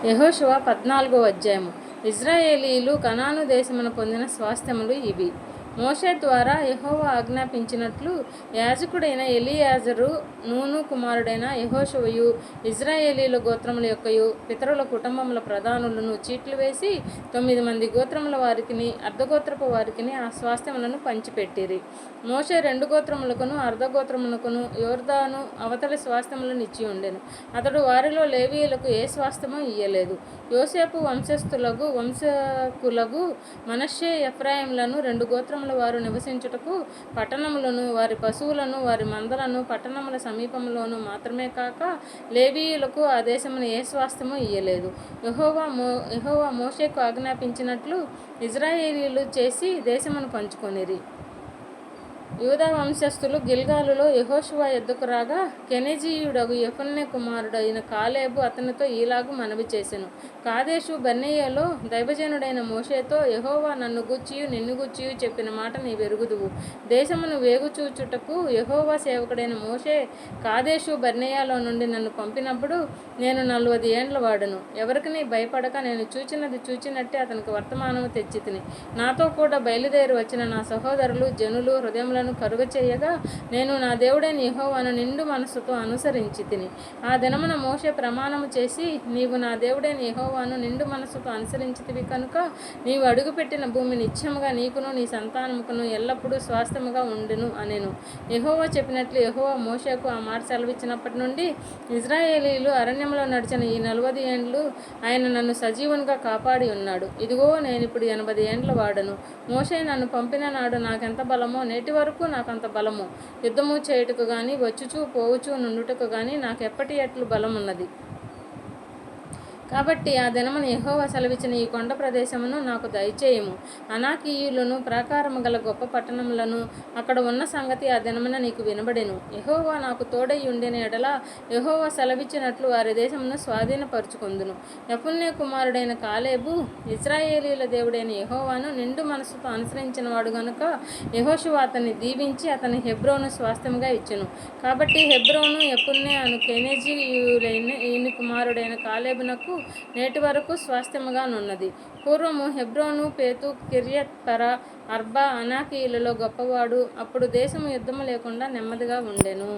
యెహోషువ 14వ అధ్యాయము. ఇశ్రాయేలీయులు కనాను దేశమున పొందిన స్వాస్థ్యములు ఇవి. మోషే ద్వారా యెహోవా ఆజ్ఞాపించినట్లు యాజకుడైన ఎలియాజరు, నూను కుమారుడైన యెహోషువయు, ఇశ్రాయేలీయుల గోత్రముల యొక్కయు పితరుల కుటుంబముల ప్రధానులను చీట్లు వేసి 9 మంది గోత్రముల వారికిని అర్ధగోత్రపు వారికిని ఆ స్వాస్థ్యములను పంచిపెట్టిరి. మోషే 2 గోత్రములకును అర్ధగోత్రములకును యొర్దాను అవతలి స్వాస్థ్యములను ఇచ్చి ఉండెను. అతడు వారిలో లేవీయులకు ఏ స్వాస్థ్యమూ ఇయ్యలేదు. యోసేపు వంశకులగు మనష్షే, ఎఫ్రాయిములను 2 గోత్రముల వారు నివసించుటకు పట్టణములను, వారి పశువులను, వారి మందలను పట్టణముల సమీపములోను మాత్రమే కాక లేవీయులకు ఆ దేశమున ఏ స్వాస్థ్యమూ ఇయ్యలేదు. యెహోవా మోషేకు ఆజ్ఞాపించినట్లు ఇశ్రాయేలీయులు చేసి దేశమును పంచుకొనిరి. యూదా వంశస్థులు గిల్గాలులో యెహోషువ యొద్దకు రాగా, కెనెజీయుడగు యెఫున్నె కుమారుడైన కాలేబు అతనితో ఈలాగు మనవి చేసెను. కాదేషు బర్నేయలో దైవజనుడైన మోషేతో యెహోవా నన్ను గూర్చియు నిన్ను గూర్చియు చెప్పిన మాట నీవెరుగుదువు. దేశమును వేగుచూచుటకు యెహోవా సేవకుడైన మోషే కాదేషు బర్నేయలో నుండి నన్ను పంపినప్పుడు నేను 40 ఏండ్ల వాడను. ఎవరికినీ భయపడక నేను చూచినది చూచినట్టే అతనికి వర్తమానము తెచ్చితిని. నాతో కూడా బయలుదేరి వచ్చిన నా సహోదరులు జనులు హృదయములను కరుగచేయగా నేను నా దేవుడైన యెహోవాను నిండు మనస్సుతో అనుసరించితిని. ఆ దినమున మోషే ప్రమాణము చేసి, నీవు నా దేవుడైన యెహోవాను నిండు మనస్సుతో అనుసరించితివి కనుక నీవు అడుగుపెట్టిన భూమి నిత్యముగా నీకును నీ సంతానముకును ఎల్లప్పుడూ స్వాస్థ్యముగా ఉండును అనెను. యెహోవా చెప్పినట్లు యెహోవా మోషేకు ఆ మాట సెలవిచ్చినప్పటి నుండి ఇశ్రాయేలీయులు అరణ్యములో నడిచిన ఈ 40 ఏండ్లు ఆయన నన్ను సజీవునిగా కాపాడి ఉన్నాడు. ఇదిగో నేనిప్పుడు 80 ఏండ్ల వాడను. మోషే నన్ను పంపిన నాడు నాకెంత బలమో నేటి వరకు నాకంత బలము. యుద్ధము చేయుటకు గాని వచ్చుచూ పోవుచూ నుండుటకు గాని నాకెప్పటి ఎట్లు బలమున్నది. కాబట్టి ఆ దినమున యెహోవా సెలవిచ్చిన ఈ కొండ ప్రదేశమును నాకు దయచేయము. అనాకీయులను ప్రాకారము గల గొప్ప పట్టణములను అక్కడ ఉన్న సంగతి ఆ దినమున నీకు వినబడెను. యెహోవా నాకు తోడై ఉండిన ఎడల యెహోవా సెలవిచ్చినట్లు వారి దేశమును స్వాధీనపరచుకొందును. యెఫున్నె కుమారుడైన కాలేబు ఇశ్రాయేలీయుల దేవుడైన యెహోవాను నిండు మనస్సుతో అనుసరించిన వాడు గనుక యెహోషువ అతన్ని దీవించి అతని హెబ్రోను స్వాస్థ్యముగా ఇచ్చెను. కాబట్టి హెబ్రోను యెఫున్నె అను కెనెజీయులైన ఈయన కుమారుడైన కాలేబునకు నేటి వరకు స్వాస్థ్యముగానున్నది. పూర్వము హెబ్రోను పేతు కిర్యత్పర అర్బా అనాకీయులలో గొప్పవాడు. అప్పుడు దేశము యుద్ధము లేకుండా నెమ్మదిగా ఉండెను.